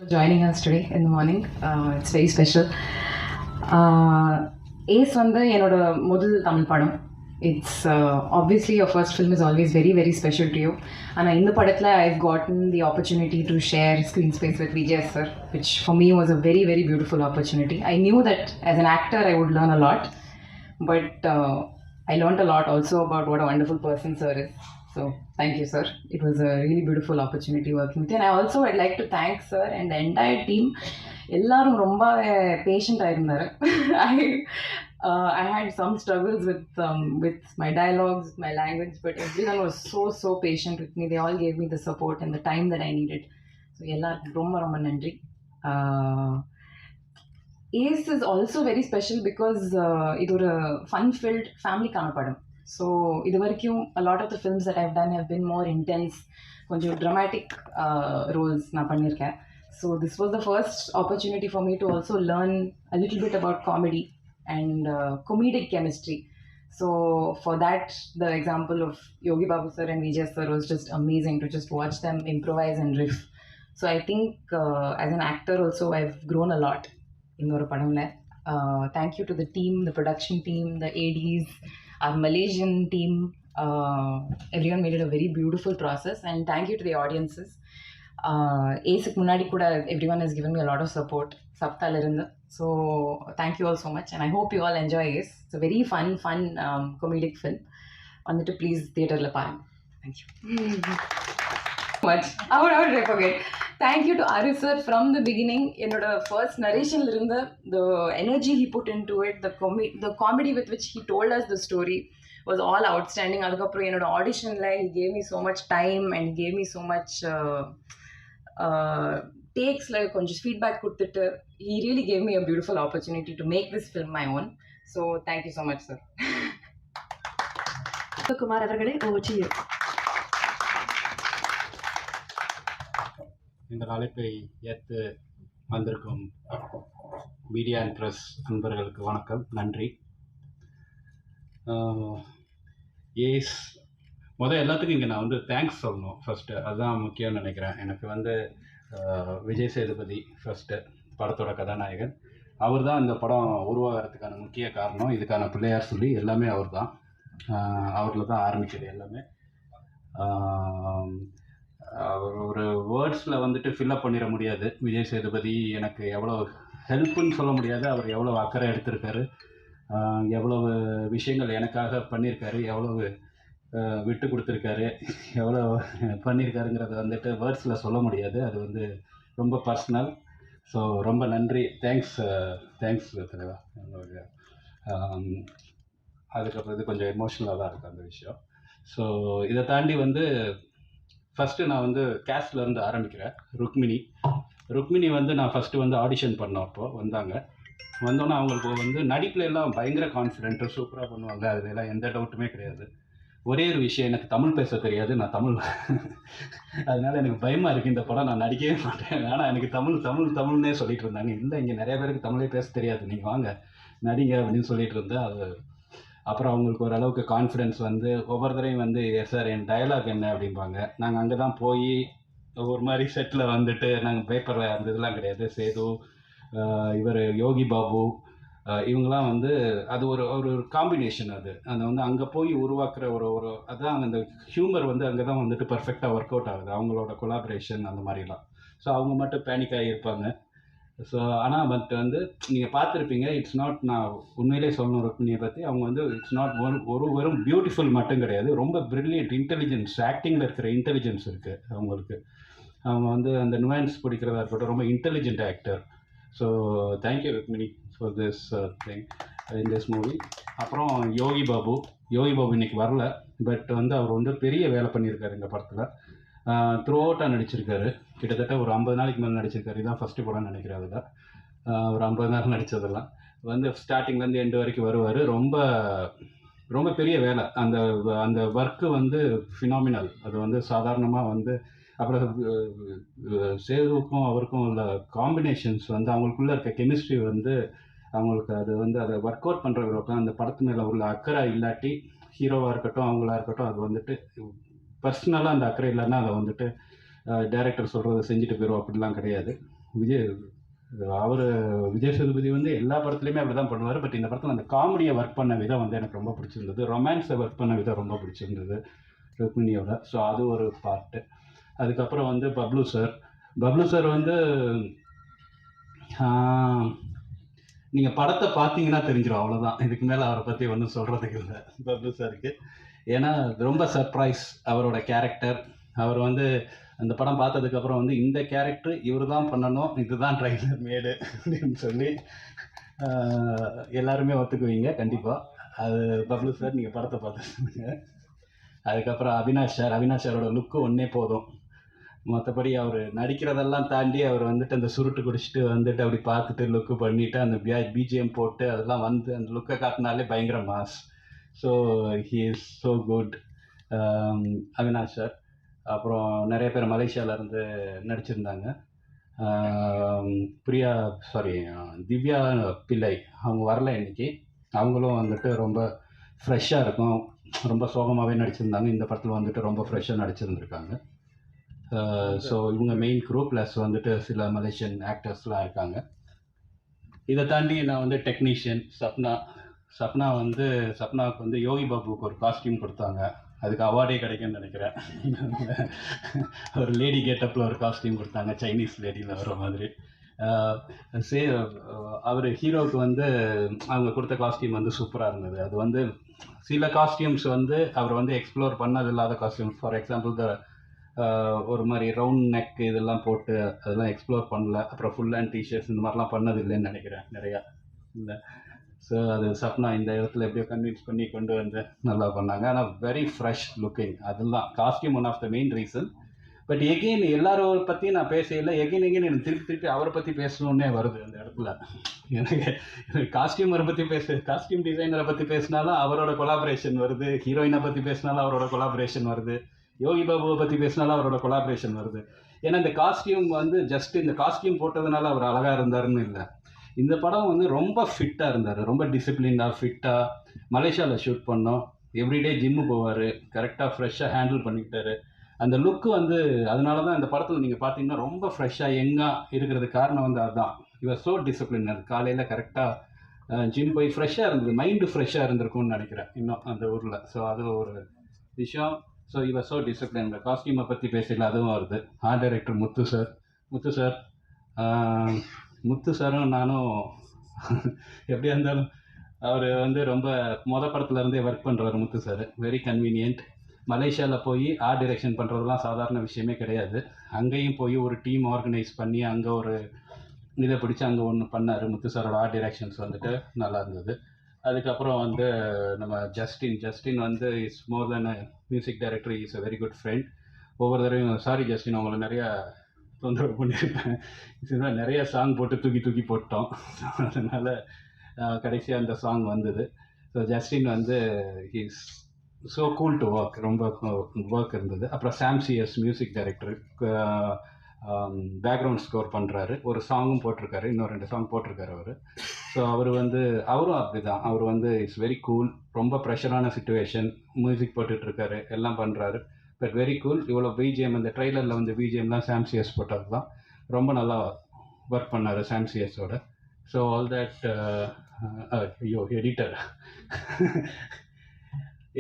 For joining us today in the morning. It's very special. Ace வந்து என்னோட முதல் தமிழ் படம். It's obviously your first film is always very very special to you. ஆனால் இந்த படத்தில் I've gotten the opportunity to share screen space with Vijay sir, which for me was a very very beautiful opportunity. I knew that as an actor I would learn a lot, but I learned a lot also about what a wonderful person sir is. So thank you, sir. It was a really beautiful opportunity working with you. And I also would like to thank sir and the entire team. எல்லாரும் ரொம்ப பேஷண்ட்டாக இருந்தார். I had some struggles with my dialogues, my language, but everyone was so patient with me. They all gave me the support and the time that I needed. So எல்லாருக்கும் ரொம்ப ரொம்ப நன்றி. Ace is also very special because இது ஒரு fun-filled family-க்கான படம். So இது வரைக்கும் a lot of the films that I've done have been more intense, கொஞ்சம் dramatic ரோல்ஸ் நான் பண்ணியிருக்கேன். So this was the first opportunity for me to also learn a little bit about comedy and comedic chemistry. So for that, the example of Yogi Babu sir and Vijay sir was just amazing to just watch them improvise and riff. So I think as an actor also I've grown a lot in ஒரு படம்ல. Thank you to the team, the production team, the ADs, our Malaysian team. Everyone made it a very beautiful process, and thank you to the audiences. Ace-க்கு முன்னாடி கூட everyone has given me a lot of support சப்தால இருந்து. So thank you all so much, and I hope you all enjoy Ace. It's a very fun comedic film. வந்துட்டு please தியேட்டரில் பாருங்க. Thank you much. How would I forget? Thank you to Aru sir from the beginning. என்னோட first narration இருந்த the energy he put into it, the comedy with which he told us the story was all outstanding. அதுக்கப்புறம் என்னோட ஆடிஷனில் he gave me so much time and he gave me so much takesல கொஞ்சம் feedback கொடுத்துட்டு he really gave me a beautiful opportunity to make this film my own. So thank you so much, sir. Kumar அவர்களே, over to you. இந்த அழைப்பை ஏற்று வந்திருக்கும் media and press நண்பர்களுக்கு வணக்கம், நன்றி. ஏஸ் எல்லாத்துக்கும் இங்கே நான் வந்து தேங்க்ஸ் சொல்லணும் ஃபஸ்ட்டு, அதுதான் முக்கியம்னு நினைக்கிறேன். எனக்கு வந்து விஜய் சேதுபதி ஃபஸ்ட்டு படத்தோட கதாநாயகன், அவர் தான் இந்த படம் உருவாகிறதுக்கான முக்கிய காரணம். இதுக்கான பிள்ளையார் சொல்லி எல்லாமே அவர் தான், அவரில் தான் ஆரம்பிக்கிறது எல்லாமே. அவர் ஒரு வேர்ட்ஸில் வந்துட்டு ஃபில்லப் பண்ணிட முடியாது. விஜய் சேதுபதி எனக்கு எவ்வளோ ஹெல்ப்புன்னு சொல்ல முடியாது. அவர் எவ்வளோ அக்கறை எடுத்திருக்காரு, எவ்வளவு விஷயங்கள் எனக்காக பண்ணியிருக்காரு, எவ்வளவு விட்டு கொடுத்துருக்காரு, எவ்வளோ பண்ணியிருக்காருங்கிறத வந்துட்டு வேர்ட்ஸில் சொல்ல முடியாது. அது வந்து ரொம்ப பர்சனல். ஸோ ரொம்ப நன்றி, தேங்க்ஸ் தலைவா. அதுக்கப்புறம் இது கொஞ்சம் எமோஷ்னலாக தான் இருக்குது அந்த விஷயம். ஸோ இதை தாண்டி வந்து ஃபஸ்ட்டு நான் வந்து கேஸ்ட்லேருந்து ஆரம்பிக்கிறேன். ருக்மிணி வந்து நான் ஃபஸ்ட்டு வந்து ஆடிஷன் பண்ணப்போ வந்தோன்னே அவங்களுக்கு வந்து நடிப்பில் எல்லாம் பயங்கர கான்ஃபிடென்ட்டு, சூப்பராக பண்ணுவாங்க, அதுலலாம் எந்த டவுட்டுமே கிடையாது. ஒரே ஒரு விஷயம், எனக்கு தமிழ் பேச தெரியாது. நான் தமிழ் அதனால் எனக்கு பயமாக இருக்குது இந்த படம் நான் நடிக்கவே மாட்டேன். ஆனால் எனக்கு தமிழ்னே சொல்லிகிட்டு இருந்தாங்க. இல்லை, இங்கே நிறைய பேருக்கு தமிழே பேச தெரியாது, நீங்கள் வாங்க நடிங்க அப்படின்னு சொல்லிட்டு இருந்தேன். அது அப்புறம் அவங்களுக்கு ஓரளவுக்கு கான்ஃபிடென்ஸ் வந்து ஒவ்வொரு தடையும் வந்து சார் என் டயலாக் என்ன அப்படிம்பாங்க. நாங்கள் அங்கே தான் போய் ஒரு மாதிரி செட்டில் வந்துட்டு நாங்கள் பேப்பரில் அந்த இதெல்லாம் கிடையாது. சேது, இவர் யோகி பாபு, இவங்கெல்லாம் வந்து அது ஒரு காம்பினேஷன். அது அந்த வந்து அங்கே போய் உருவாக்குற ஒரு அதான் அந்த ஹியூமர் வந்து அங்கே தான் வந்துட்டு பர்ஃபெக்டாக ஒர்க் அவுட் ஆகுது, அவங்களோட கொலாபரேஷன் அந்த மாதிரிலாம். ஸோ அவங்க மட்டும் பேனிக் ஆகியிருப்பாங்க. ஸோ ஆனால் பட் வந்து நீங்கள் பார்த்துருப்பீங்க, இட்ஸ் நாட், நான் உண்மையிலே சொல்லணும் ருக்மிணியை பற்றி, அவங்க வந்து இட்ஸ் நாட் வெறும் பியூட்டிஃபுல் மட்டும் கிடையாது, ரொம்ப ப்ரில்லியன்ட் இன்டெலிஜென்ஸ், ஆக்டிங்கில் இருக்கிற இன்டெலிஜென்ஸ் இருக்குது அவங்களுக்கு. அவங்க வந்து அந்த நுவான்ஸ் பிடிக்கிறதா இருக்கட்டும், ரொம்ப intelligent actor. So thank you Rukmini for this thing in this movie. அப்புறம் யோகி பாபு இன்னைக்கு வரல, பட் வந்து அவர் வந்து பெரிய வேலை பண்ணியிருக்காரு இந்த படத்தில். த்ரூ அவுட்டாக நடிச்சிருக்காரு, கிட்டத்தட்ட ஒரு 50 நாளைக்கு மேலே நடிச்சிருக்காரு. இதுதான் ஃபஸ்ட்டு படம் நினைக்கிறேன். அதில் ஒரு 50 நாள் நடித்ததெல்லாம் வந்து ஸ்டார்டிங்லேருந்து எண்டு வரைக்கும் வருவார். ரொம்ப பெரிய வேலை. அந்த ஒர்க்கு வந்து ஃபினாமினல். அது வந்து சாதாரணமாக வந்து அப்புறம் சேதுவுக்கும் அவருக்கும் உள்ள காம்பினேஷன்ஸ் வந்து அவங்களுக்குள்ளே இருக்க கெமிஸ்ட்ரி வந்து அவங்களுக்கு அது வந்து அதை ஒர்க் அவுட் பண்ணுறவங்களுக்கும் அந்த படத்து மேலே உள்ள அக்கறை இல்லாட்டி, ஹீரோவாக இருக்கட்டும் அவங்களா இருக்கட்டும், அது வந்துட்டு பர்சனலாக அந்த அக்கறை இல்லைன்னா அதை வந்துட்டு டைரக்டர் சொல்கிறத செஞ்சுட்டு போயிடும் அப்படிலாம் கிடையாது. விஜய் அவர் விஜய் சேதுபதி வந்து எல்லா படத்துலையுமே அப்படி தான் பண்ணுவார். பட் இந்த படத்தில் அந்த காமெடியை ஒர்க் பண்ண விதம் வந்து எனக்கு ரொம்ப பிடிச்சிருந்தது. ரொமான்ஸை ஒர்க் பண்ண விதம் ரொம்ப பிடிச்சிருந்தது ருக்மிணியோட. ஸோ அது ஒரு பார்ட்டு. அதுக்கப்புறம் வந்து பப்ளு சார் வந்து நீங்கள் படத்தை பார்த்தீங்கன்னா தெரிஞ்சிடும், அவ்வளோதான். இதுக்கு மேலே அவரை பற்றி ஒன்றும் சொல்கிறதுக்கு இல்லை பப்ளு சாருக்கு. ஏன்னா ரொம்ப சர்ப்ரைஸ் அவரோட கேரக்டர். அவர் வந்து அந்த படம் பார்த்ததுக்கப்புறம் வந்து இந்த கேரக்டர் இவர் தான் பண்ணணும், இதுதான் ட்ரைலர் மேடு அப்படின்னு சொல்லி எல்லாருமே ஒத்துக்குவீங்க கண்டிப்பாக. அது பப்ளு சார், நீங்கள் படத்தை பார்த்து சொல்லுங்க. அதுக்கப்புறம் அவினாஷ் சாரோட லுக்கு ஒன்றே போதும். மற்றபடி அவர் நடிக்கிறதெல்லாம் தாண்டி அவர் வந்துட்டு அந்த சுருட்டு குடிச்சிட்டு வந்துட்டு அப்படி பார்த்துட்டு லுக்கு பண்ணிவிட்டு அந்த பிஜிஎம் போட்டு அதெல்லாம் வந்து அந்த லுக்கை காட்டினாலே பயங்கர mass. So he is so good Avinash sir. அப்புறம் நிறைய பேர் மலேசியாவிலேருந்து நடிச்சிருந்தாங்க. திவ்யா பிள்ளை அவங்க வரல இன்னைக்கு. அவங்களும் வந்துட்டு ரொம்ப ஃப்ரெஷ்ஷாக இருக்கும், ரொம்ப சோகமாகவே நடிச்சிருந்தாங்க. இந்த படத்தில் வந்துட்டு ரொம்ப ஃப்ரெஷ்ஷாக நடிச்சிருந்துருக்காங்க. ஸோ இவங்க மெயின் க்ரூ ப்ளஸ் வந்துட்டு சில மலேசியன் ஆக்டர்ஸ்லாம் இருக்காங்க. இதை தாண்டி நான் வந்து டெக்னீஷியன் சப்னாவுக்கு வந்து யோகி பாபுவுக்கு ஒரு காஸ்டியூம் கொடுத்தாங்க. அதுக்கு அவார்டே கிடைக்கும்னு நினைக்கிறேன். ஒரு லேடி கெட்டப்பில் ஒரு காஸ்டியூம் கொடுத்தாங்க, சைனீஸ் லேடியில் வர மாதிரி. அவர் ஹீரோவுக்கு வந்து அவங்க கொடுத்த காஸ்டியூம் வந்து சூப்பராக இருந்தது. அது வந்து சில காஸ்டியூம்ஸ் வந்து அவர் வந்து எக்ஸ்ப்ளோர் பண்ணது இல்லாத காஸ்டியூம்ஸ். ஃபார் எக்ஸாம்பிள் ஒரு மாதிரி ரவுண்ட் நெக் இதெல்லாம் போட்டு அதெல்லாம் எக்ஸ்ப்ளோர் பண்ணல. அப்புறம் ஃபுல் ஹேண்ட் டிஷர்ட்ஸ் இந்த மாதிரிலாம் பண்ணது இல்லைன்னு நினைக்கிறேன் நிறையா இல்லை. ஸோ அது சப்னா இந்த இடத்துல எப்படியோ கன்வின்ஸ் பண்ணி கொண்டு வந்து நல்லா பண்ணாங்க. ஆனால் வெரி ஃப்ரெஷ் லுக்கிங். அதெல்லாம் costume one of the main reason. But again எல்லாரும் பற்றியும் நான் பேசல. எகெயின் எனக்கு திருப்பி அவரை பற்றி பேசணுன்னே வருது அந்த இடத்துல. எனக்கு காஸ்டியூமரை பற்றி காஸ்டியூம் டிசைனரை பற்றி பேசினாலும் அவரோட கொலாபரேஷன் வருது, ஹீரோயினை பற்றி பேசினாலும் அவரோட கொலாபரேஷன் வருது, யோகி பாபுவை பற்றி பேசினாலும் அவரோட கொலாபரேஷன் வருது. ஏன்னா இந்த காஸ்டியூம் வந்து ஜஸ்ட் இந்த காஸ்டியூம் போட்டதுனால அவர் அழகாக இருந்தாருன்னு இல்லை. இந்த படம் வந்து ரொம்ப ஃபிட்டாக இருந்தார், ரொம்ப டிசிப்ளினாக ஃபிட்டாக. மலேசியாவில் ஷூட் பண்ணோம். எவ்ரிடே ஜிம்மு போவார், கரெக்டாக ஃப்ரெஷ்ஷாக ஹேண்டில் பண்ணிக்கிட்டாரு. அந்த லுக்கு வந்து அதனால தான் இந்த படத்தில் நீங்கள் பார்த்தீங்கன்னா ரொம்ப ஃப்ரெஷ்ஷாக யங்காக இருக்கிறதுக்கு காரணம் வந்து அதுதான். இவர் ஸோ டிசிப்ளினர். காலையில் கரெக்டாக ஜிம் போய் ஃப்ரெஷ்ஷாக இருந்தது, மைண்டு ஃப்ரெஷ்ஷாக இருந்திருக்கும்னு நினைக்கிறேன் இன்னும் அந்த ஊரில். ஸோ அது ஒரு விஷயம். ஸோ இவர் ஸோ டிசிப்ளின். இந்த காஸ்டியூமை பற்றி பேசல, அதுவும் வருது. ஆர்ட் டைரக்டர் முத்து சாரும் நானும் எப்படியா இருந்தாலும் அவர் வந்து ரொம்ப படத்துலேருந்தே ஒர்க் பண்ணுறாரு முத்து சார். Very convenient. மலேசியாவில் போய் ஆர்ட் டைரக்ஷன் பண்ணுறதுலாம் சாதாரண விஷயமே கிடையாது. அங்கேயும் போய் ஒரு டீம் ஆர்கனைஸ் பண்ணி அங்கே ஒரு இதை பிடிச்சி அங்கே ஒன்று பண்ணார். முத்து சாரோட ஆர்ட் டைரக்ஷன்ஸ் வந்துட்டு நல்லா இருந்தது. அதுக்கப்புறம் வந்து நம்ம ஜஸ்டின் வந்து is more then music director, is a very good friend. ஒவ்வொரு தடவையும் சாரி ஜஸ்டின் உங்களை நிறையா தொந்தரவு பண்ணியிருப்பேன், இதெல்லாம் நிறைய சாங் போட்டு தூக்கி போட்டோம். அதனால் கடைசியாக அந்த சாங் வந்தது. ஸோ ஜஸ்டின் வந்து he's so cool to work, ரொம்ப ஒர்க் இருந்தது. அப்புறம் சாம்சிஎஸ் மியூசிக் டைரக்டர் பேக்ரவுண்ட் ஸ்கோர் பண்ணுறாரு. ஒரு சாங்கும் போட்டிருக்காரு, இன்னும் 2 சாங் போட்டிருக்காரு அவர். ஸோ அவரும் அப்படி தான். அவர் வந்து இட்ஸ் வெரி கூல். ரொம்ப ப்ரெஷரான சுச்சுவேஷன், மியூசிக் போட்டுட்ருக்காரு, எல்லாம் பண்ணுறாரு. But very cool. இவ்வளோ பிஜிஎம் அந்த ட்ரெய்லரில் வந்து பிஜிஎம்லாம் சாம்சிஎஸ் போட்டது தான். ரொம்ப நல்லா ஒர்க் பண்ணார் சாம்சிஎஸோட. ஸோ ஆல் தட்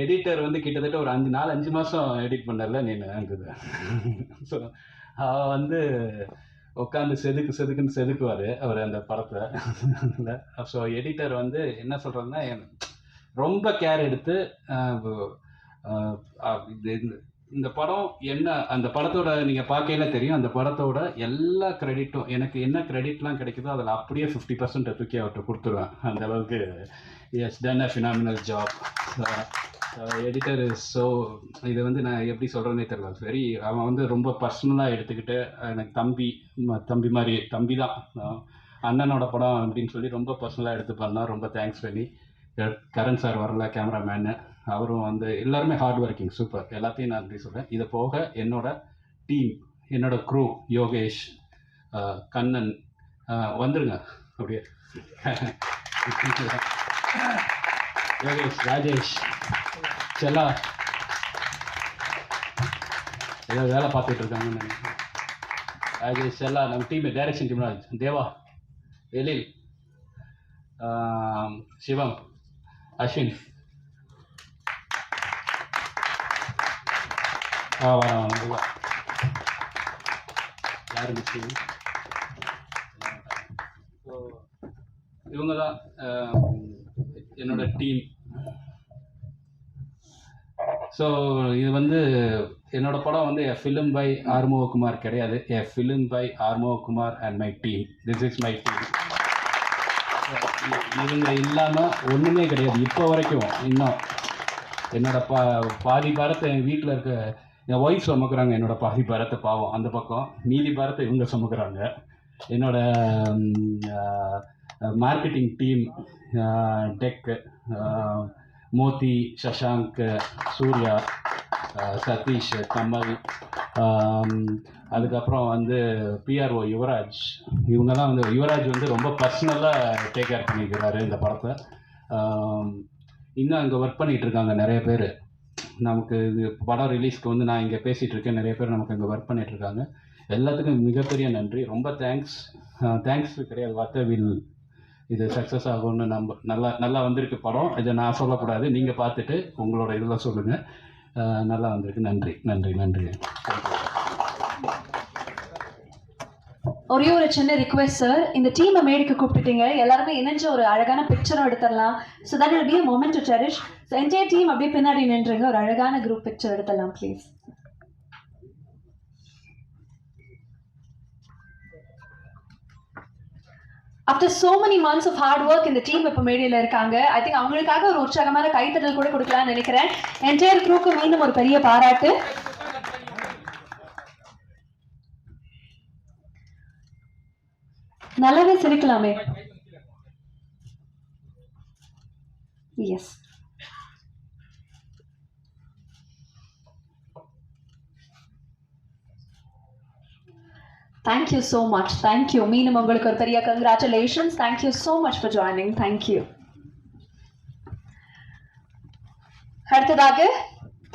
எடிட்டர் வந்து கிட்டத்தட்ட ஒரு 5 மாதம் எடிட் பண்ணல இருந்தது. ஸோ வந்து உட்காந்து செதுக்குன்னு செதுக்குவார் அவர் அந்த படத்தில். ஸோ எடிட்டர் வந்து என்ன சொல்கிறதுனா ரொம்ப கேர் எடுத்து இந்த படம் என்ன, அந்த படத்தோட நீங்கள் பார்க்கையில தெரியும், அந்த படத்தோட எல்லா கிரெடிட்டும் எனக்கு என்ன கிரெடிட்லாம் கிடைக்குதோ அதில் அப்படியே 50% தூக்கி அவர்கிட்ட கொடுத்துருவேன். அந்த அளவுக்கு has done a phenomenal job. Editor is so, இது வந்து நான் எப்படி சொல்கிறேன்னே தெரியல. வெரி, அவன் வந்து ரொம்ப பர்சனலாக எடுத்துக்கிட்டு எனக்கு தம்பி தான், அண்ணனோட படம் அப்படின்னு சொல்லி ரொம்ப பர்சனலாக எடுத்து பண்ணால் ரொம்ப தேங்க்ஸ் பண்ணி. கரண் சார் வரல, கேமராமேனு, அவரும் வந்து எல்லாருமே ஹார்ட் ஒர்க்கிங், சூப்பர். எல்லாத்தையும் நான் அப்படி சொல்கிறேன். இதை போக என்னோட டீம், என்னோட க்ரூ, யோகேஷ், கண்ணன், வந்துருங்க அப்படியே, யோகேஷ், ராஜேஷ், செல்லா ஏதோ வேலை பார்த்துட்டு இருக்காங்கன்னு நினைக்கிறேன். ராஜேஷ் எல்லாம் நம்ம டீம் டைரக்ஷன் டீம் தேவா, எழில், சிவம், அஸ்வின், வரேன் யார் மிஸ்ஸிங். ஸோ இவங்க தான் என்னோட டீம். ஸோ இது வந்து என்னோட படம் வந்து எ ஃபிலிம் பை ஆறுமுககுமார் கிடையாது, a film by Arumugakumar and my team. This is my team. இவங்க இல்லாமல் ஒன்றுமே கிடையாது இப்போ வரைக்கும். இன்னும் என்னோட பாதி பாரத்தை என் வீட்டில் இருக்க என் ஒய்ஃப் சுமக்குறாங்க, என்னோட பாதி பாரத்தை பாவம் அந்த பக்கம், மீதி பாரத்தை இவங்க சுமக்குறாங்க. என்னோட மார்க்கெட்டிங் டீம், டெக், மோதி, சஷாங்க், சூர்யா, சதீஷ், கமல், அதுக்கப்புறம் வந்து பிஆர்ஓ யுவராஜ். இவங்க தான் வந்து யுவராஜ் வந்து ரொம்ப பர்சனலாக டேக் கேர் பண்ணிக்கிறாரு இந்த படத்தை. இன்னும் அங்கே ஒர்க் பண்ணிகிட்டு இருக்காங்க நிறைய பேர். நமக்கு இது படம் ரிலீஸ்க்கு வந்து நான் இங்கே பேசிகிட்டு இருக்கேன், நிறைய பேர் நமக்கு இங்கே ஒர்க் பண்ணிகிட்ருக்காங்க. எல்லாத்துக்கும் மிகப்பெரிய நன்றி, ரொம்ப தேங்க்ஸ். தேங்க்ஸ் கிடையாது வார்த்தை, வில் இது சக்ஸஸ் ஆகும்னு நல்லா வந்திருக்கு படம். இதை நான் சொல்லக்கூடாது, நீங்கள் பார்த்துட்டு உங்களோட இதில் சொல்லுங்கள். நல்லா வந்திருக்கு. நன்றி நன்றி நன்றி. ஒரே ஒரு சின்ன ரிக்வெஸ்ட் சார், இந்த டீமை மேடைக்கு கூப்பிட்டுட்டீங்க, எல்லாருமே இணைஞ்சு ஒரு அழகான பிக்சரும் எடுத்துடலாம். So that will be a moment to cherish. So entire team அப்படியே பின்னாடி நின்றுங்க, ஒரு அழகான குரூப் பிக்சர் எடுத்துடலாம் please. After so many months of hard work இந்த டீம் இப்போ மேடையில் இருக்காங்க. ஐ திங்க் அவங்களுக்காக ஒரு உற்சாகமான கைத்தட்டல் கூட கொடுக்கலாம்னு நினைக்கிறேன். என்டையர் குரூப்புக்கு மீண்டும் ஒரு பெரிய பாராட்டு. நல்லாவே சிரிக்கலாமே. Yes, thank you so much. Thank you. மீண்டும் உங்களுக்கு ஒரு பெரிய congratulations. Thank you so much for joining. Thank you. அடுத்ததாக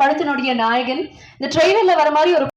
படத்தினுடைய நாயகன், இந்த ட்ரெய்லர்ல வர மாதிரி ஒரு